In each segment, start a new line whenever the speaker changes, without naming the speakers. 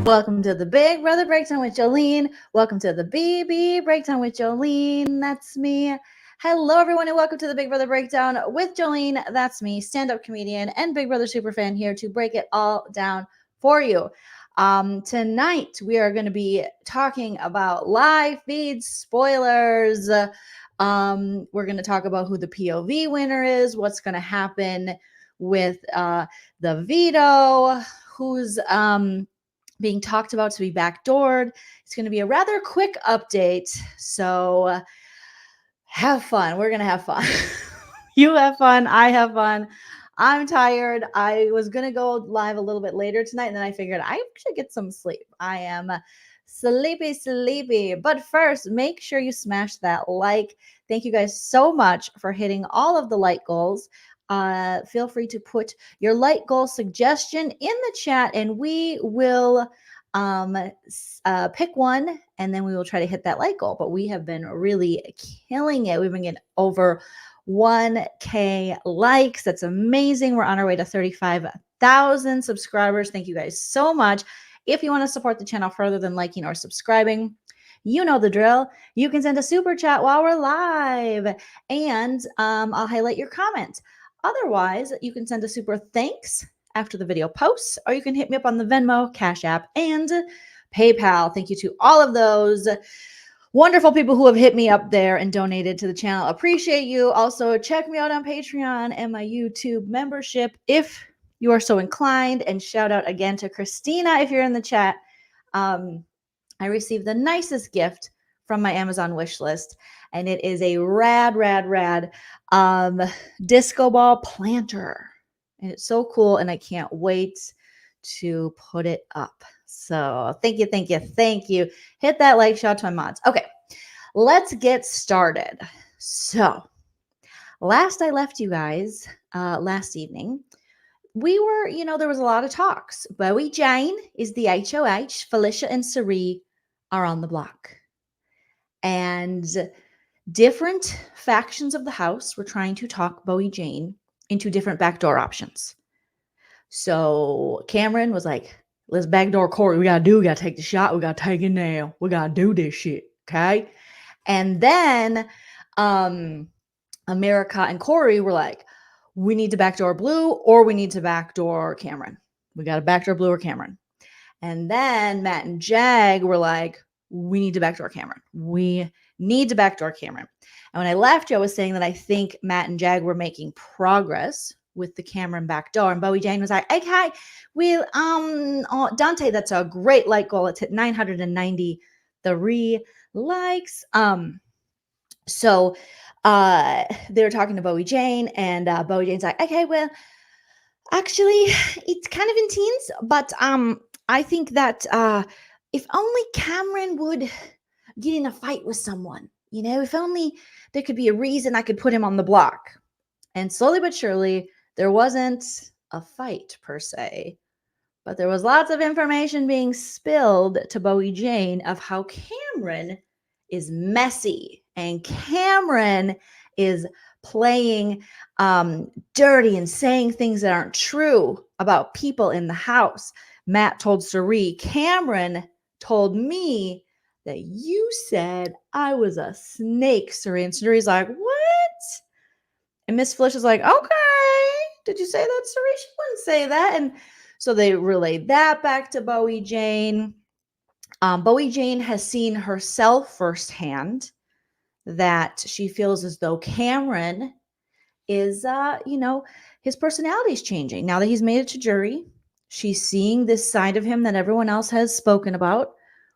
Welcome to the Big Brother Breakdown with Jolene. Welcome to the BB Breakdown with Jolene. That's me. Hello, everyone, and welcome to the Big Brother Breakdown with Jolene. That's me, stand-up comedian and Big Brother superfan here to break it all down for you. Tonight, we are going to be talking about live feeds, spoilers. We're going to talk about who the POV winner is, what's going to happen with the veto, who's being talked about to be backdoored. It's going to be a rather quick update. So have fun. We're going to have fun. You have fun. I have fun. I'm tired. I was going to go live a little bit later tonight, and then I figured I should get some sleep. I am sleepy. But first, make sure you smash that like. Thank you guys so much for hitting all of the like goals. Feel free to put your like goal suggestion in the chat, and we will pick one, and then we will try to hit that like goal. But we have been really killing it. We've been getting over 1K likes. That's amazing. We're on our way to 35,000 subscribers. Thank you guys so much. If you want to support the channel further than liking or subscribing, you know the drill. You can send a super chat while we're live, and I'll highlight your comment. Otherwise, you can send a super thanks after the video posts, or you can hit me up on the Venmo, Cash App, and PayPal. Thank you to all of those wonderful people who have hit me up there and donated to the channel. Appreciate you. Also, check me out on Patreon and my YouTube membership if you are so inclined. And shout out again to Christina if you're in the chat. I received the nicest gift from my Amazon wish list, and it is a rad disco ball planter. And it's so cool, and I can't wait to put it up. So thank you. Hit that like, shout out to my mods. Okay, let's get started. So last I left you guys, last evening, we were, there was a lot of talks. Bowie Jane is the HOH. Felicia and Cirie are on the block. And different factions of the house were trying to talk Bowie Jane into different backdoor options. So Cameron was like, let's backdoor Corey. We got to take the shot. We got to take it now. We got to do this shit. Okay. And then America and Corey were like, we need to backdoor Blue, or we need to backdoor Cameron. We got to backdoor Blue or Cameron. And then Matt and Jag were like, we need to backdoor Cameron. We need to backdoor Cameron. And when I left you, I was saying that I think Matt and Jag were making progress with the Cameron backdoor. And Bowie Jane was like, okay, well, Dante, that's a great like goal. It's hit 993 likes. So they were talking to Bowie Jane, and Bowie Jane's like, okay, well, actually, it's kind of intense, but I think that if only Cameron would get in a fight with someone, if only there could be a reason I could put him on the block. And slowly but surely, there wasn't a fight per se, but there was lots of information being spilled to Bowie Jane of how Cameron is messy and Cameron is playing dirty and saying things that aren't true about people in the house. Matt told Cirie, Cameron told me that you said I was a snake, Cirie. And Cirie's like, what? And Miss Felicia's like, okay, did you say that, Cirie? She wouldn't say that. And so they relayed that back to Bowie Jane. Bowie Jane has seen herself firsthand that she feels as though Cameron is, his personality is changing. Now that he's made it to jury, she's seeing this side of him that everyone else has spoken about,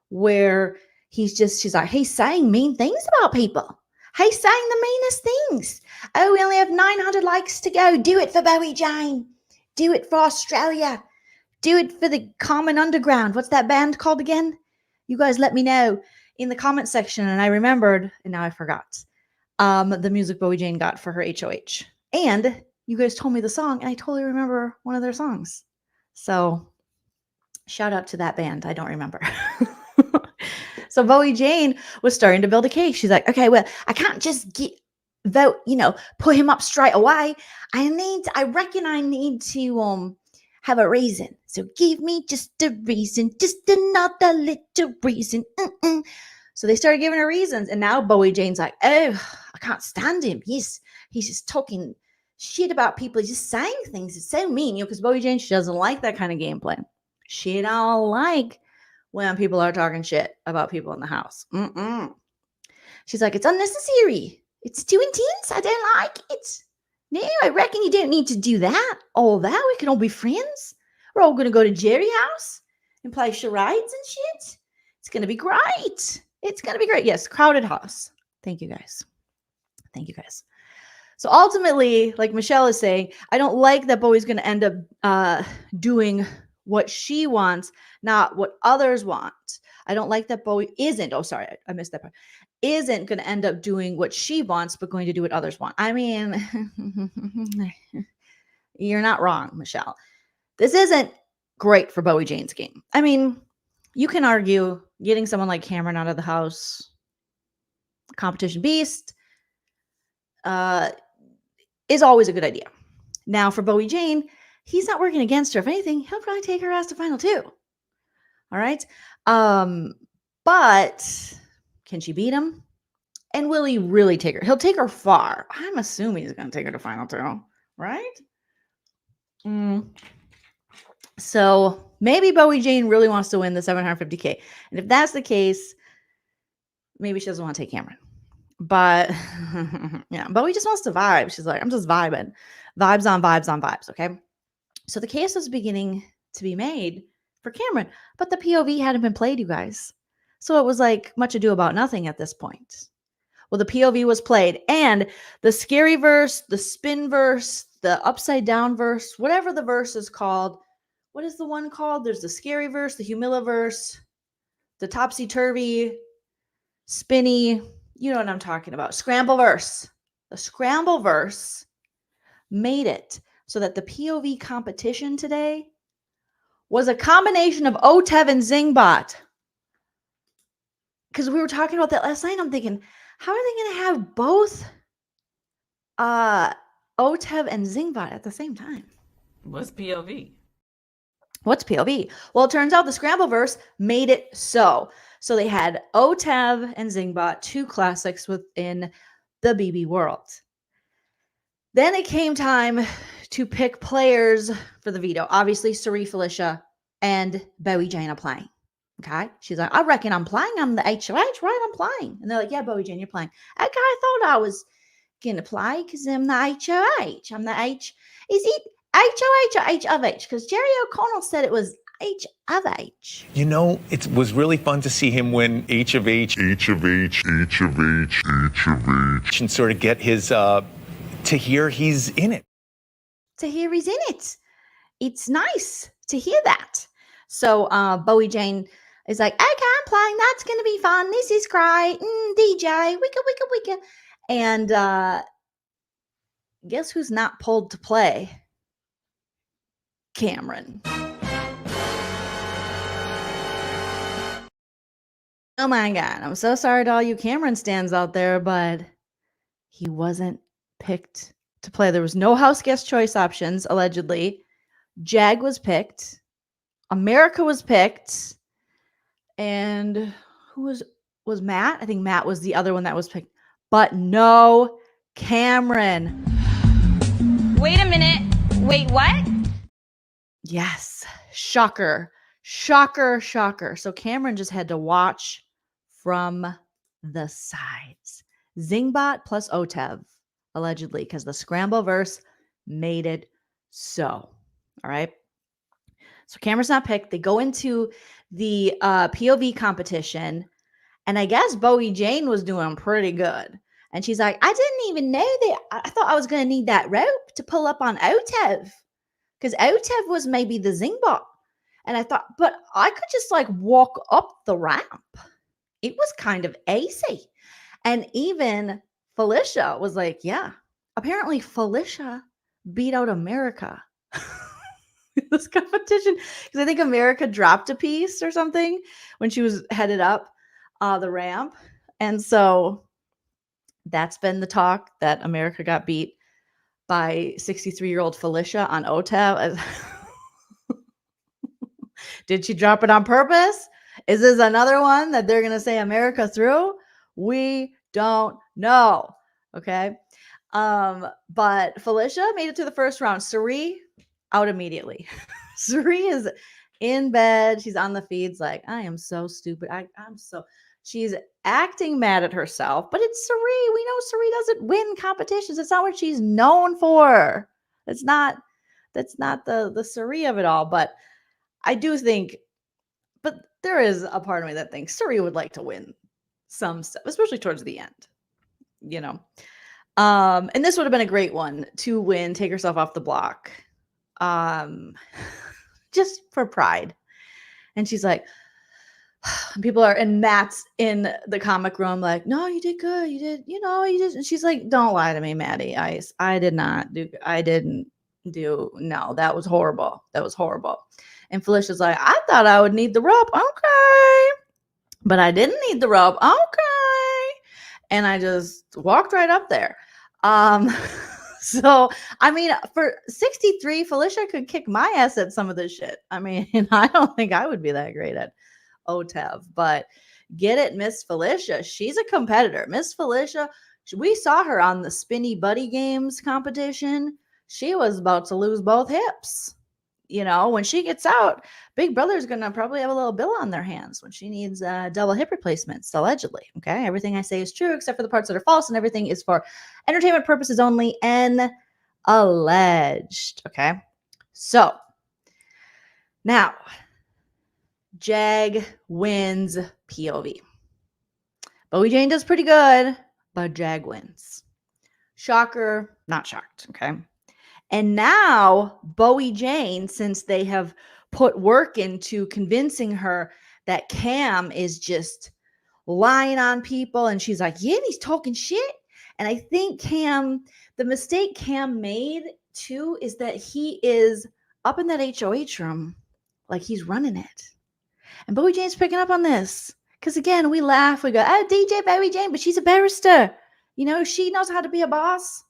where she's like, he's saying mean things about people. He's saying the meanest things. Oh, we only have 900 likes to go. Do it for Bowie Jane. Do it for Australia. Do it for the Common Underground. What's that band called again? You guys let me know in the comment section. And I remembered, and now I forgot, the music Bowie Jane got for her HOH. And you guys told me the song, and I totally remember one of their songs. So shout out to that band. I don't remember. So Bowie Jane was starting to build a case. She's like, okay, well, I can't just put him up straight away. I reckon I need to have a reason. So give me just a reason, just another little reason. So they started giving her reasons. And now Bowie Jane's like, oh, I can't stand him. He's just talking shit about people. He's just saying things. It's so mean. Because Bowie Jane, she doesn't like that kind of gameplay. She don't like when people are talking shit about people in the house. She's like, it's unnecessary. It's too intense. I don't like it. No, I reckon you don't need to do that. All that. We can all be friends. We're all going to go to Jerry's house and play charades and shit. It's going to be great. It's going to be great. Yes, crowded house. Thank you, guys. Thank you, guys. So ultimately, like Michelle is saying, I don't like that Bowie's going to end up doing what she wants, not what others want. I don't like that Bowie isn't. Oh, sorry, I missed that part. Isn't going to end up doing what she wants, but going to do what others want. I mean, you're not wrong, Michelle. This isn't great for Bowie Jane's game. I mean, you can argue getting someone like Cameron out of the house, competition beast, is always a good idea. Now, for Bowie Jane, he's not working against her. If anything, he'll probably take her ass to final two. All right. But can she beat him? And will he really take her? He'll take her far. I'm assuming he's going to take her to final two, right? So maybe Bowie Jane really wants to win the $750K. And if that's the case, maybe she doesn't want to take Cameron. But yeah, Bowie just wants to vibe. She's like, I'm just vibing. Vibes on vibes on vibes, okay? So the case was beginning to be made for Cameron, but the POV hadn't been played, you guys. So it was like much ado about nothing at this point. Well, the POV was played, and the scary verse, the spin verse, the upside down verse, whatever the verse is called. What is the one called? There's the scary verse, the humiliverse, the topsy-turvy, spinny, you know what I'm talking about. Scramble verse. The scramble verse made it so that the POV competition today was a combination of OTEV and Zingbot. Because we were talking about that last night. I'm thinking, how are they going to have both OTEV and Zingbot at the same time?
What's POV?
What's POV? Well, it turns out the Scrambleverse made it so. So they had OTEV and Zingbot, two classics within the BB world. Then it came time to pick players for the veto. Obviously, Suri Felicia and Bowie Jane are playing. Okay. She's like, I reckon I'm playing. I'm the HOH, right? I'm playing. And they're like, yeah, Bowie Jane, you're playing. Okay, I thought I was going to play because I'm the HOH. I'm the H. Is it HOH or H of H? Because Jerry O'Connell said it was H of H.
You know, it was really fun to see him win H of H. H of H, H of H, H of H. And sort of get his, to hear he's in it.
To hear he's in it. It's nice to hear that. So Bowie Jane is like, okay, I'm playing. That's going to be fun. This is great. DJ, wicka, wicka, wicka. And guess who's not pulled to play? Cameron. Oh my God. I'm so sorry to all you Cameron stands out there, but he wasn't picked to play. There was no house guest choice options, allegedly. Jag was picked. America was picked. And who was Matt? I think Matt was the other one that was picked. But no Cameron.
Wait a minute. Wait, what?
Yes. Shocker. Shocker, shocker. So Cameron just had to watch from the sides. Zingbot plus OTEV, allegedly, because the Scrambleverse made it so. All right. So Cameron's not picked. They go into the POV competition. And I guess Bowie Jane was doing pretty good. And she's like, I didn't even know that. I thought I was going to need that rope to pull up on OTEV. Because OTEV was maybe the Zingbot. And I thought, but I could just like walk up the ramp. It was kind of easy. And even Felicia was like, yeah, apparently Felicia beat out America. This competition. Because I think America dropped a piece or something when she was headed up the ramp. And so that's been the talk, that America got beat by 63-year-old Felicia on OTEV. Did she drop it on purpose? Is this another one that they're going to say America through? We don't know. Okay. But Felicia made it to the first round. Sari out immediately. Sari is in bed. She's on the feeds like, I am so stupid. She's acting mad at herself, but it's Sari. We know Sari doesn't win competitions. It's not what she's known for. That's not the Sari of it all. But I do think, but there is a part of me that thinks Sari would like to win some stuff, especially towards the end, you know. And this would have been a great one to win, take herself off the block. Just for pride. And she's like, people are, and Matt's in the comic room like, no, you did good. You did, you did. And she's like, don't lie to me, Maddie. I didn't do, no, that was horrible. That was horrible. And Felicia's like, I thought I would need the rope. Okay. But I didn't need the rope. Okay. And I just walked right up there. So, I mean, for 63, Felicia could kick my ass at some of this shit. I mean, I don't think I would be that great at OTEV, but get it, Miss Felicia. She's a competitor. Miss Felicia, we saw her on the Spinny Buddy Games competition. She was about to lose both hips. When she gets out, Big Brother's going to probably have a little bill on their hands when she needs double hip replacements, allegedly. Okay. Everything I say is true, except for the parts that are false, and everything is for entertainment purposes only and alleged. Okay. So now, Jag wins POV. Bowie Jane does pretty good, but Jag wins. Shocker, not shocked. Okay. And now Bowie Jane, since they have put work into convincing her that Cam is just lying on people, and she's like, yeah, he's talking shit. And I think the mistake Cam made too is that he is up in that HOH room like he's running it. And Bowie Jane's picking up on this. Because again, we laugh, we go, oh, DJ Bowie Jane, but she's a barrister. She knows how to be a boss.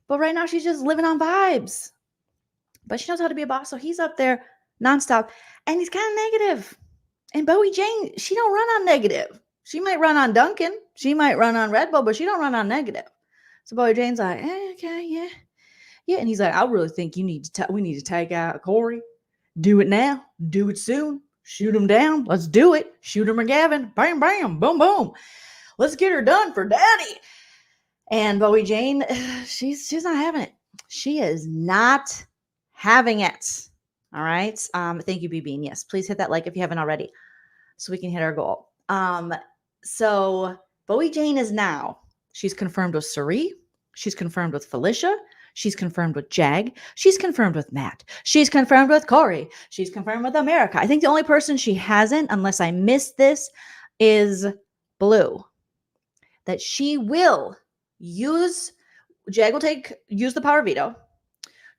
But right now she's just living on vibes. But she knows how to be a boss. So he's up there nonstop. And he's kind of negative. And Bowie Jane, she don't run on negative. She might run on Duncan. She might run on Red Bull, but she don't run on negative. So Bowie Jane's like, okay, yeah. Yeah. And he's like, I really think we need to take out Corey. Do it now. Do it soon. Shoot him down. Let's do it. Shoot him or Gavin. Bam, bam, boom, boom. Let's get her done for daddy. And Bowie Jane, she's not having it. She is not having it. All right. Thank you, BB. And yes, please hit that like if you haven't already, so we can hit our goal. So Bowie Jane is now, she's confirmed with Sari. She's confirmed with Felicia. She's confirmed with Jag. She's confirmed with Matt. She's confirmed with Corey. She's confirmed with America. I think the only person she hasn't, unless I missed this, is Blue. That she will use the power veto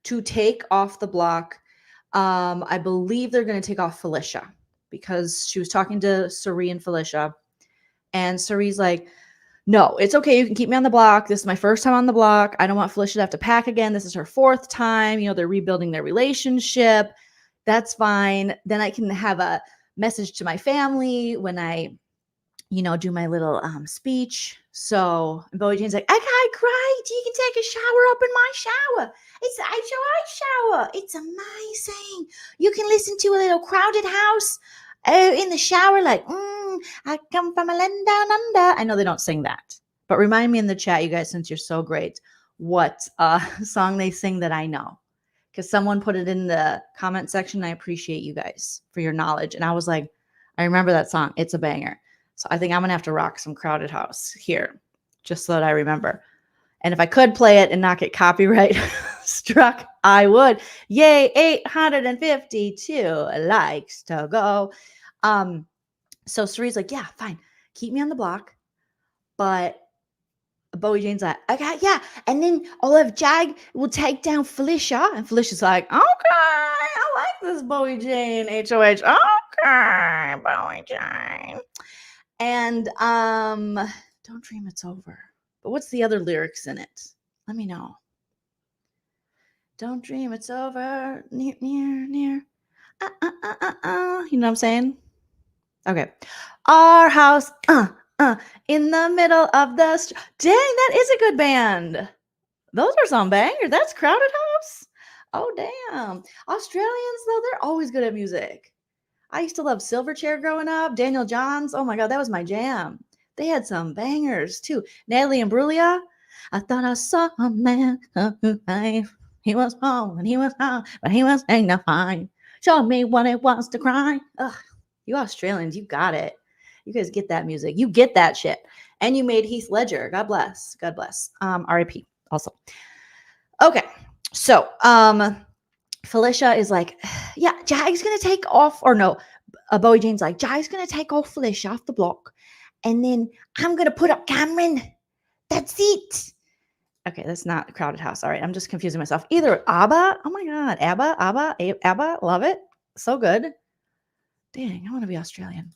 to take off the block. I believe they're going to take off Felicia because she was talking to Sari and Felicia, and Sari's like, no, it's okay. You can keep me on the block. This is my first time on the block. I don't want Felicia to have to pack again. This is her fourth time. They're rebuilding their relationship. That's fine. Then I can have a message to my family when I do my little speech. So Bowie Jane's like, okay, great. You can take a shower up in my shower. It's the HOH shower. It's amazing. You can listen to a little Crowded House in the shower like, I come from a land down under. I know they don't sing that, but remind me in the chat, you guys, since you're so great, what song they sing that I know. Because someone put it in the comment section. I appreciate you guys for your knowledge. And I was like, I remember that song. It's a banger. So I think I'm going to have to rock some Crowded House here just so that I remember. And if I could play it and not get copyright struck, I would. Yay, 852 likes to go. So Sari's like, yeah, fine. Keep me on the block. But Bowie Jane's like, okay, yeah. And then Olive Jag will take down Felicia. And Felicia's like, okay, I like this Bowie Jane, HOH. Okay, Bowie Jane. And don't dream it's over. But what's the other lyrics in it? Let me know. Don't dream it's over. Near. You know what I'm saying? Okay. Our house, in the middle of the dang, that is a good band. Those are some bangers. That's Crowded House. Oh, damn. Australians, though, they're always good at music. I used to love Silverchair growing up. Daniel Johns. Oh my God, that was my jam. They had some bangers too. Natalie Imbruglia. I thought I saw a man who life. He was home and he was home, but he was dignified. Show me what it was to cry. Ugh, you Australians, you got it. You guys get that music. You get that shit. And you made Heath Ledger. God bless. God bless. R.I.P. Also. Okay. So, Felicia is like, yeah, Jag's going to take off. Or no, Bowie Jane's like, Jag's going to take off Felicia off the block. And then I'm going to put up Cameron. That's it. Okay, that's not Crowded House. All right, I'm just confusing myself. Either ABBA. Oh my God. ABBA. Love it. So good. Dang, I want to be Australian.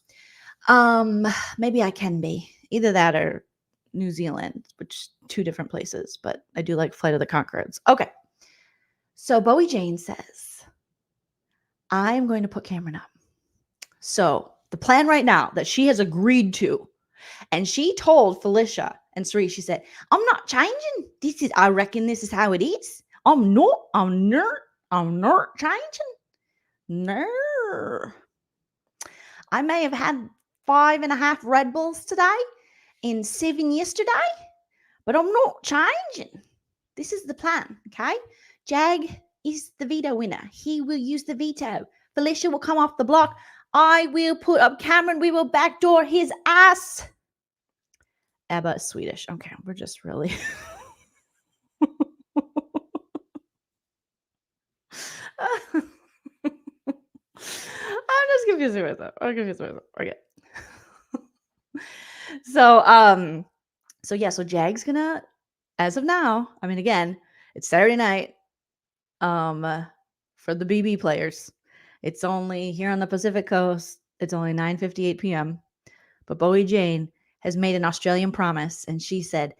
Maybe I can be. Either that or New Zealand, which 2 different places. But I do like Flight of the Conchords. Okay. So Bowie Jane says, I'm going to put Cameron up. So the plan right now that she has agreed to, and she told Felicia and Sri, she said, I'm not changing. I reckon this is how it is. I'm not changing. No. I may have had 5.5 Red Bulls today and 7 yesterday, but I'm not changing. This is the plan, okay? Jag is the veto winner. He will use the veto. Felicia will come off the block. I will put up Cameron. We will backdoor his ass. ABBA is Swedish. Okay, we're just really... I'm just confusing myself. Okay. So Jag's gonna, as of now, I mean, again, it's Saturday night. For the BB players, it's only here on the Pacific Coast. It's only 9:58 p.m. But Bowie Jane has made an Australian promise, and she said,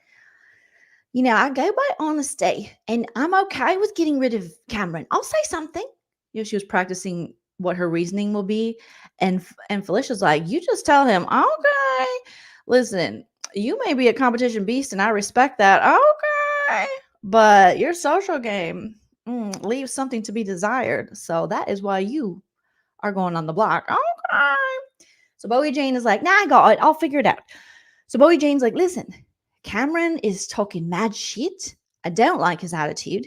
I go by honesty, and I'm okay with getting rid of Cameron. I'll say something. She was practicing what her reasoning will be, and Felicia's like, you just tell him, okay, listen, you may be a competition beast, and I respect that, okay, but your social game leaves something to be desired, so that is why you are going on the block. Okay. So Bowie Jane is like, nah, I got it. I'll figure it out. So Bowie Jane's like, listen, Cameron is talking mad shit. I don't like his attitude,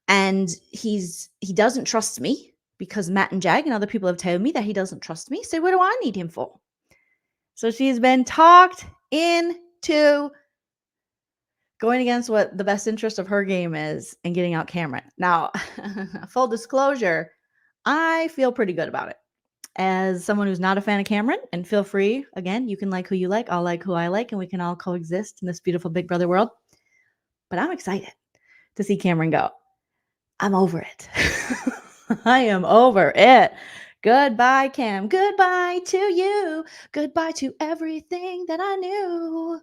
and he doesn't trust me because Matt and Jag and other people have told me that he doesn't trust me. So what do I need him for? So she's been talked into going against what the best interest of her game is and getting out Cameron. Now, full disclosure, I feel pretty good about it. As someone who's not a fan of Cameron, and feel free, again, you can like who you like, I'll like who I like, and we can all coexist in this beautiful Big Brother world. But I'm excited to see Cameron go. I'm over it. I am over it. Goodbye, Cam. Goodbye to you. Goodbye to everything that I knew.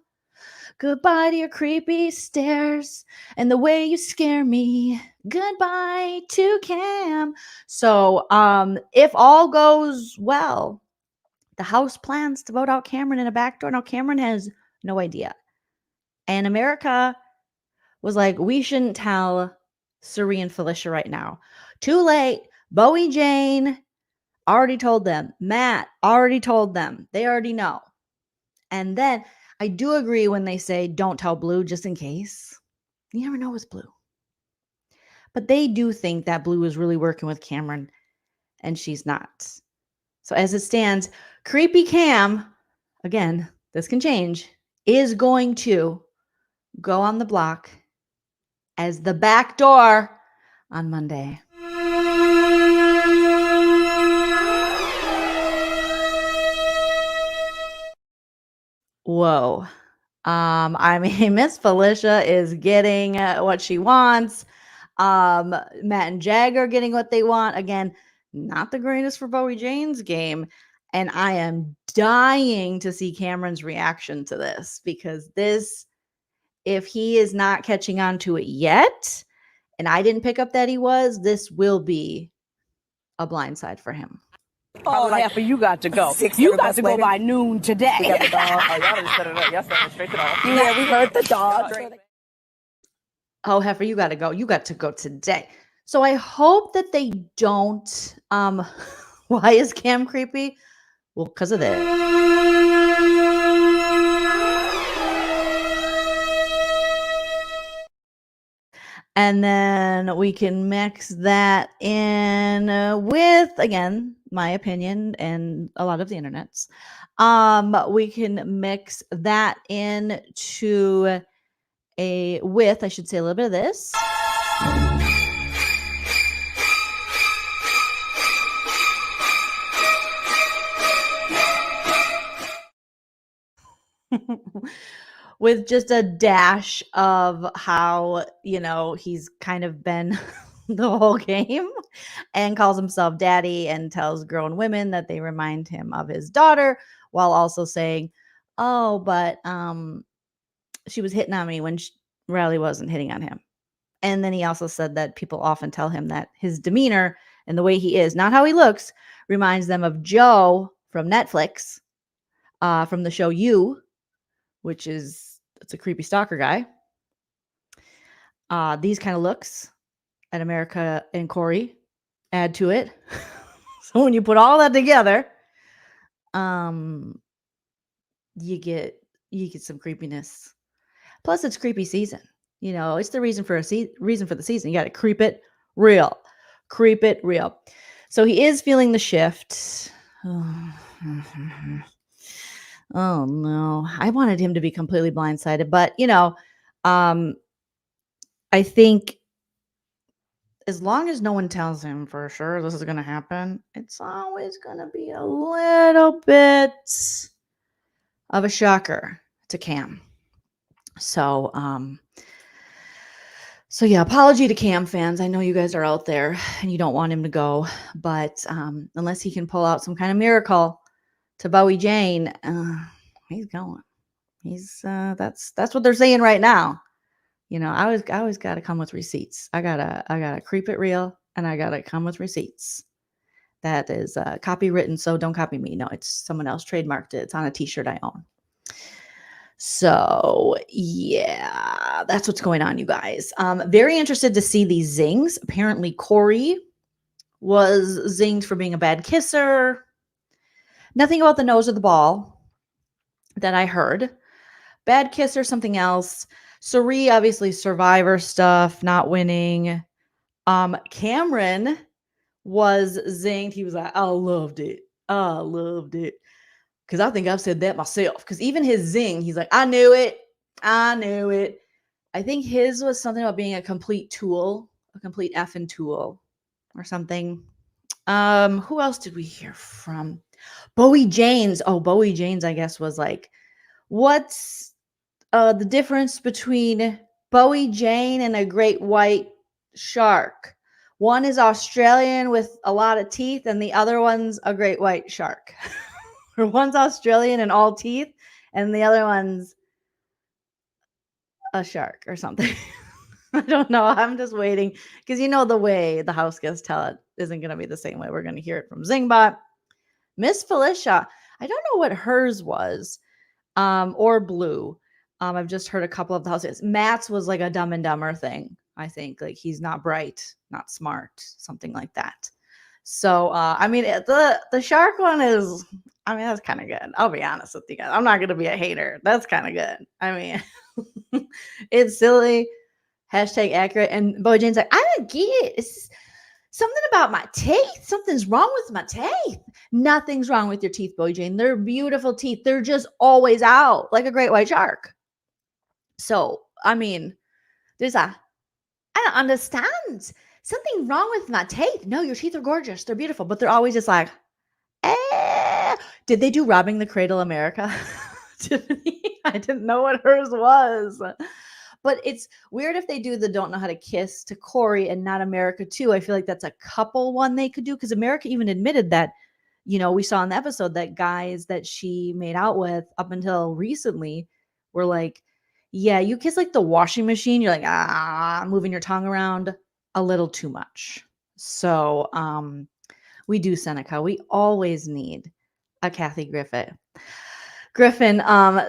Goodbye to your creepy stares and the way you scare me. Goodbye to Cam. So, if all goes well, the house plans to vote out Cameron in a backdoor. Now, Cameron has no idea. And America was like, we shouldn't tell Suri and Felicia right now. Too late. Bowie Jane already told them. Matt already told them. They already know. And then I do agree when they say don't tell Blue just in case. You never know with Blue. But they do think that Blue is really working with Cameron and she's not. So as it stands, Creepy Cam, again, this can change, is going to go on the block as the back door on Monday. Whoa. I mean, Miss Felicia is getting what she wants. Matt and Jag are getting what they want. Again, not the greatest for Bowie Jane's game. And I am dying to see Cameron's reaction to this, because this, if he is not catching on to it yet, and I didn't pick up that he was, this will be a blindside for him.
Oh, half of you got to go. You got to go by noon today.
We got the dog. Oh, y'all just set it up. Y'all set it straight to the office.
Yeah, we heard the dog.
Oh, heifer, you got to go. You got to go today. So I hope that they don't. Why is Cam creepy? Well, because of that. And then we can mix that in with, again, my opinion and a lot of the internet's. We can mix that into I should say, a little bit of this. With just a dash of how, he's kind of been the whole game and calls himself daddy and tells grown women that they remind him of his daughter, while also saying, oh, but she was hitting on me when Riley wasn't hitting on him. And then he also said that people often tell him that his demeanor and the way he is, not how he looks, reminds them of Joe from Netflix, from the show You, which it's a creepy stalker guy. These kind of looks at America and Corey add to it. So when you put all that together, you get some creepiness. Plus, it's creepy season. It's the reason for the season. You got to creep it real. So he is feeling the shift. Oh no, I wanted him to be completely blindsided, but I think as long as no one tells him for sure this is going to happen, it's always going to be a little bit of a shocker to Cam. So yeah, apology to Cam fans. I know you guys are out there and you don't want him to go, but unless he can pull out some kind of miracle to Bowie Jane, he's going. He's that's what they're saying right now. I always got to come with receipts. I gotta creep it real, and I gotta come with receipts. That is copywritten, so don't copy me. No, it's someone else trademarked it. It's on a T-shirt I own. So yeah, that's what's going on, you guys. Very interested to see these zings. Apparently, Corey was zinged for being a bad kisser. Nothing about the nose or the ball that I heard. Bad kisser, something else. Suri, obviously Survivor stuff, not winning. Cameron was zinged. He was like, I loved it. Because I think I've said that myself. Because even his zing, he's like, I knew it. I think his was something about being a complete tool, a complete effing tool or something. Who else did we hear from? Bowie Janes. Oh, Bowie Janes, I guess, was like, what's the difference between Bowie Jane and a great white shark? One is Australian with a lot of teeth, and the other one's a great white shark. Or one's Australian and all teeth, and the other one's a shark or something. I don't know. I'm just waiting because the way the house guests tell it isn't going to be the same way. We're going to hear it from Zingbot. Miss Felicia, I don't know what hers was, or Blue. I've just heard a couple of the houses. Matt's was like a Dumb and Dumber thing, I think. Like he's not bright, not smart, something like that. So, the shark one is, that's kind of good. I'll be honest with you guys. I'm not going to be a hater. That's kind of good. It's silly. Hashtag accurate. And Bo Jane's like, I don't get it. It's something about my teeth. Something's wrong with my teeth. Nothing's wrong with your teeth, Bo Jane. They're beautiful teeth. They're just always out like a great white shark. So, there's I don't understand. Something wrong with my teeth. No, your teeth are gorgeous. They're beautiful, but they're always just like, Did they do Robbing the Cradle America? I didn't know what hers was. But it's weird if they do the Don't Know How to Kiss to Corey and not America too. I feel like that's a couple one they could do, because America even admitted that, we saw in the episode that guys that she made out with up until recently were like, yeah, you kiss like the washing machine. You're like, moving your tongue around a little too much. So We do, Seneca. We always need a Kathy Griffin,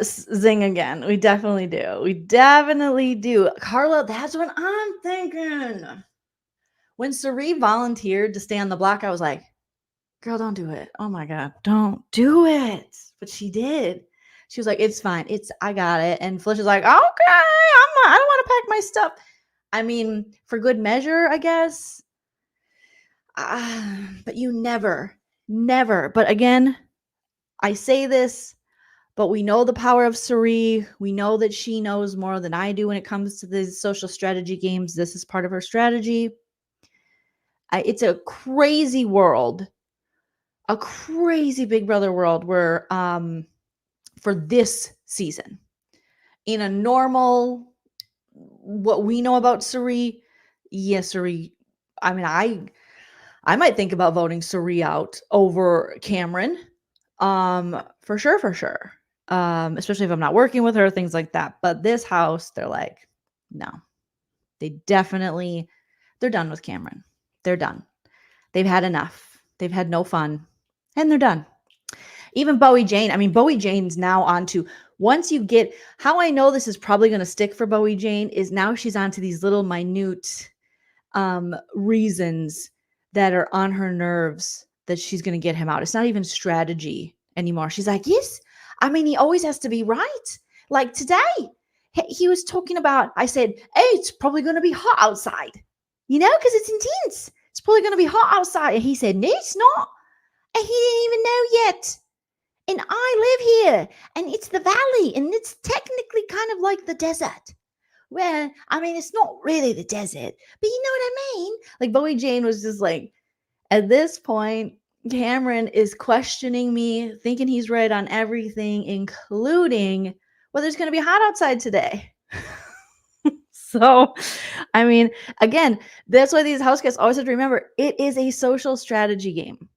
zing again. We definitely do. We definitely do. Carla, that's what I'm thinking. When Sari volunteered to stay on the block, I was like, girl, don't do it. Oh my God, don't do it. But she did. She was like, it's fine. I got it. And Felicia's like, okay, I don't want to pack my stuff. I mean, for good measure, I guess. But you never. But again, I say this, but we know the power of Sari. We know that she knows more than I do when it comes to these social strategy games. This is part of her strategy. It's a crazy world, a crazy Big Brother world where for this season, in a normal, what we know about Sari, yes, Sari. I mean, I might think about voting Sari out over Cameron, for sure. Especially if I'm not working with her, things like that. But this house, they're like, no, they're done with Cameron. They're done. They've had enough. They've had no fun, and they're done. Even Bowie Jane. I mean, Bowie Jane's now on to, once you get, how I know this is probably going to stick for Bowie Jane is now she's on to these little minute reasons that are on her nerves that she's going to get him out. It's not even strategy anymore. She's like, yes, I mean, he always has to be right. Like today, he was talking about, I said, hey, it's probably going to be hot outside, because it's intense. It's probably going to be hot outside. And he said, no, it's not. And he didn't even know yet. And I live here, and it's the valley, and it's technically kind of like the desert. Well, I mean, it's not really the desert, but you know what I mean? Like, Bowie Jane was just like, at this point, Cameron is questioning me, thinking he's right on everything, including whether it's going to be hot outside today. So, I mean, again, that's why these house guests always have to remember, it is a social strategy game.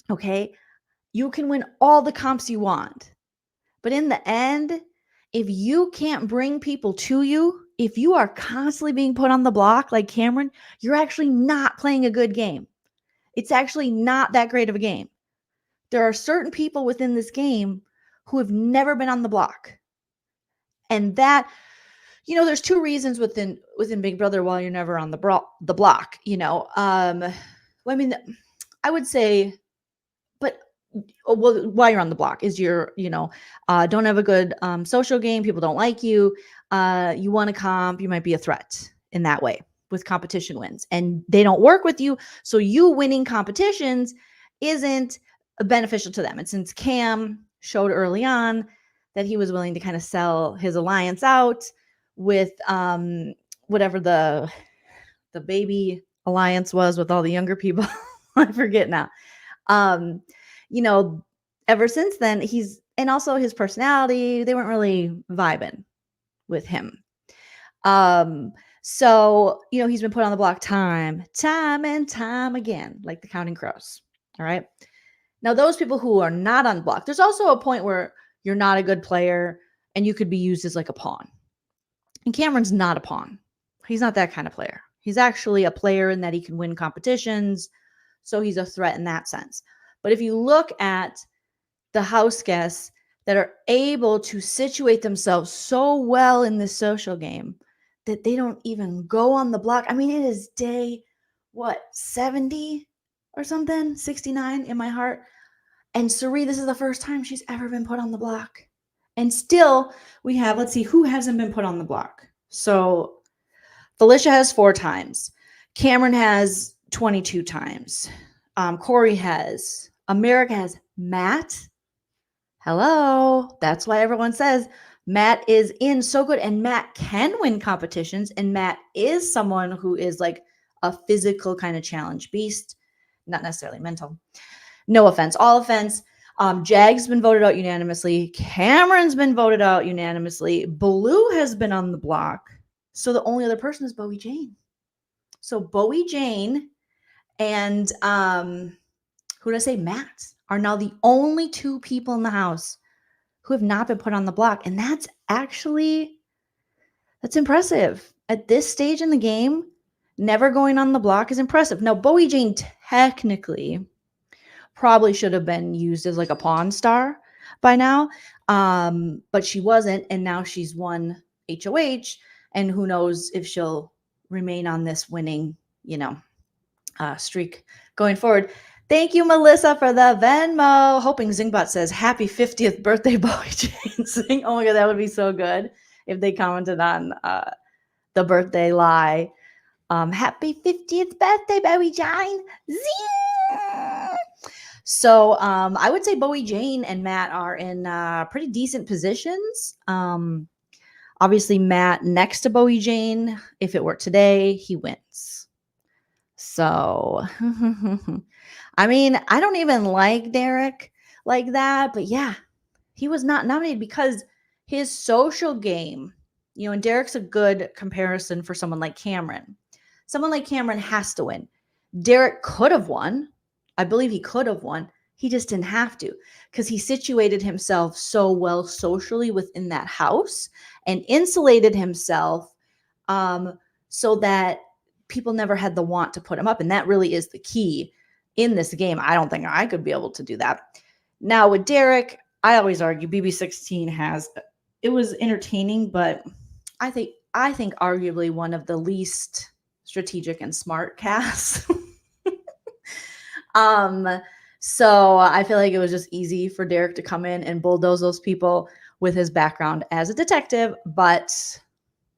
Okay? You can win all the comps you want. But in the end, if you can't bring people to you, if you are constantly being put on the block like Cameron, you're actually not playing a good game. It's actually not that great of a game. There are certain people within this game who have never been on the block. And that, there's two reasons within Big Brother why you're never on the block, I mean, I would say, but while you're on the block is don't have a good social game. People don't like you. You want to comp. You might be a threat in that way with competition wins, and they don't work with you. So you winning competitions isn't beneficial to them. And since Cam showed early on that he was willing to kind of sell his alliance out with whatever the baby alliance was with all the younger people, I forget now. Ever since then, and also his personality, they weren't really vibing with him. So, he's been put on the block time and time again, like the Counting Crows. All right. Now, those people who are not on block, there's also a point where you're not a good player and you could be used as like a pawn. And Cameron's not a pawn. He's not that kind of player. He's actually a player in that he can win competitions. So he's a threat in that sense. But if you look at the house guests that are able to situate themselves so well in this social game that they don't even go on the block. I mean, it is day, 70 or something, 69 in my heart. And Sari, this is the first time she's ever been put on the block. And still, we have, let's see, who hasn't been put on the block? So Felicia has 4 times. Cameron has 22 times. Corey has. America has. Matt. Hello. That's why everyone says Matt is in so good. And Matt can win competitions. And Matt is someone who is like a physical kind of challenge beast. Not necessarily mental. No offense. All offense. Jag's been voted out unanimously. Cameron's been voted out unanimously. Blue has been on the block. So the only other person is Bowie Jane. So Bowie Jane and who did I say? Matt are now the only 2 people in the house who have not been put on the block. And that's impressive. At this stage in the game, never going on the block is impressive. Now, Bowie Jane technically probably should have been used as like a pawn star by now. But she wasn't, and now she's won HOH, and who knows if she'll remain on this winning, streak going forward. Thank you, Melissa, for the Venmo. Hoping Zingbot says happy 50th birthday, Bowie Jane. Oh my God, that would be so good if they commented on the birthday lie. Happy 50th birthday, Bowie Jane. Zing! So I would say Bowie Jane and Matt are in pretty decent positions. Obviously, Matt next to Bowie Jane. If it were today, he wins. So, I mean, I don't even like Derek like that, but yeah, he was not nominated because his social game, and Derek's a good comparison for someone like Cameron. Someone like Cameron has to win. Derek could have won. I believe he could have won. He just didn't have to because he situated himself so well socially within that house and insulated himself so that people never had the want to put him up. And that really is the key in this game. I don't think I could be able to do that. Now with Derek, I always argue BB16 it was entertaining, but I think arguably one of the least strategic and smart casts. So I feel like it was just easy for Derek to come in and bulldoze those people with his background as a detective, but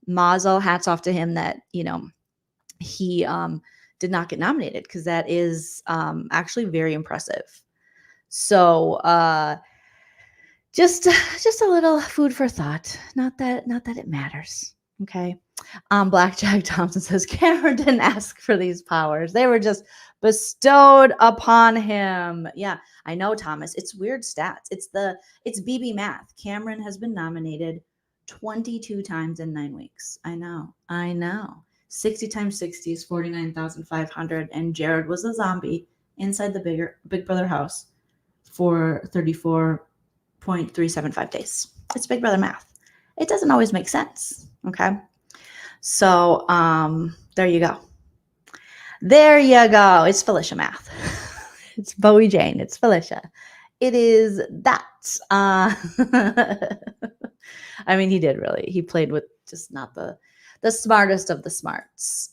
mazel, hats off to him that, he did not get nominated, because that is actually very impressive. So just a little food for thought. Not that it matters. Okay. Blackjack Thompson says Cameron didn't ask for these powers. They were just bestowed upon him. Yeah, I know, Thomas. It's weird stats. It's BB math. Cameron has been nominated 22 times in 9 weeks. I know. 60 times 60 is 49,500. And Jared was a zombie inside the Big Brother house for 34.375 days. It's Big Brother math. It doesn't always make sense. Okay. So there you go. It's Felicia math. It's Bowie Jane. It's Felicia. It is that. I mean, he did really. He played with just not the smartest of the smarts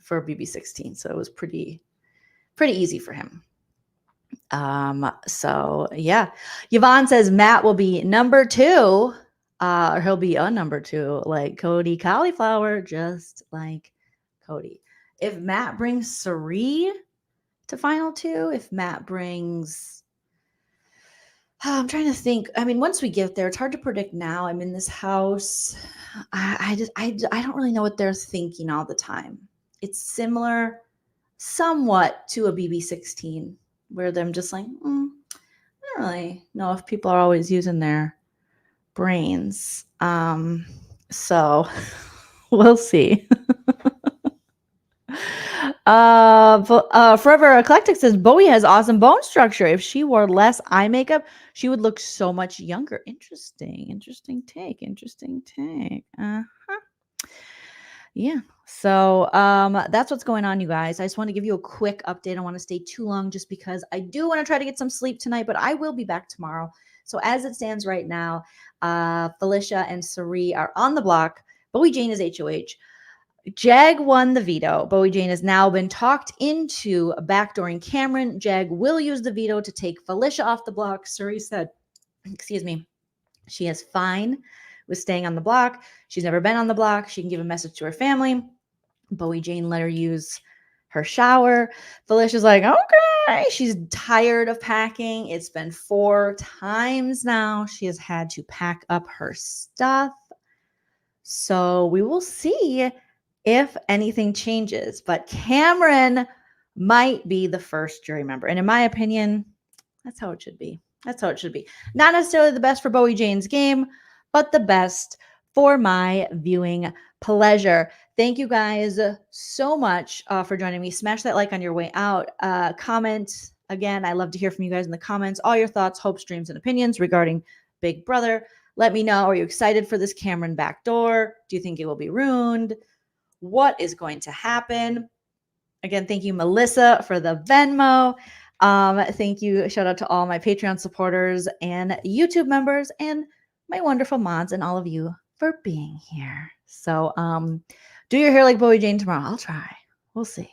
for BB16. So it was pretty easy for him. So yeah. Yvonne says Matt will be number 2. Or he'll be a number 2, like Cody Cauliflower, just like Cody. If Matt brings Sari to final 2, if Matt brings, I'm trying to think. I mean, once we get there, it's hard to predict now. I'm in this house. I don't really know what they're thinking all the time. It's similar somewhat to a BB16, where they're just like, I don't really know if people are always using their brains. So we'll see. Forever Eclectic says Bowie has awesome bone structure. If she wore less eye makeup, she would look so much younger. Interesting take. Yeah. So that's what's going on, you guys. I just want to give you a quick update. I don't want to stay too long just because I do want to try to get some sleep tonight, but I will be back tomorrow. So as it stands right now, Felicia and Sari are on the block. Bowie Jane is HOH. Jag won the veto. Bowie Jane has now been talked into backdooring Cameron. Jag will use the veto to take Felicia off the block. Sari said, she is fine with staying on the block. She's never been on the block. She can give a message to her family. Bowie Jane let her use her shower. Felicia's like, okay. She's tired of packing. It's been 4 times now. She has had to pack up her stuff. So we will see if anything changes. But Cameron might be the first jury member. And in my opinion, that's how it should be. Not necessarily the best for Bowie Jane's game, but the best for my viewing pleasure. Thank you guys so much for joining me. Smash that like on your way out. Comment. Again, I love to hear from you guys in the comments. All your thoughts, hopes, dreams, and opinions regarding Big Brother. Let me know. Are you excited for this Cameron backdoor? Do you think it will be ruined? What is going to happen? Again, thank you, Melissa, for the Venmo. Thank you. Shout out to all my Patreon supporters and YouTube members and my wonderful mods and all of you for being here. So do your hair like Bowie Jane tomorrow. I'll try. We'll see.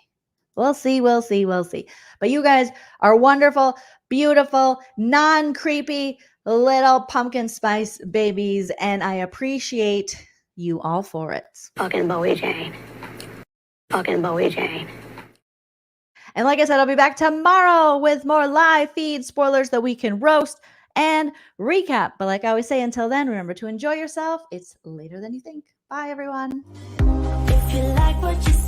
We'll see. But you guys are wonderful, beautiful, non-creepy little pumpkin spice babies, and I appreciate you all for it.
Fucking Bowie Jane. Fucking Bowie Jane.
And like I said, I'll be back tomorrow with more live feed spoilers that we can roast and recap. But like I always say, until then, remember to enjoy yourself. It's later than you think. Bye, everyone.
If you like what you see.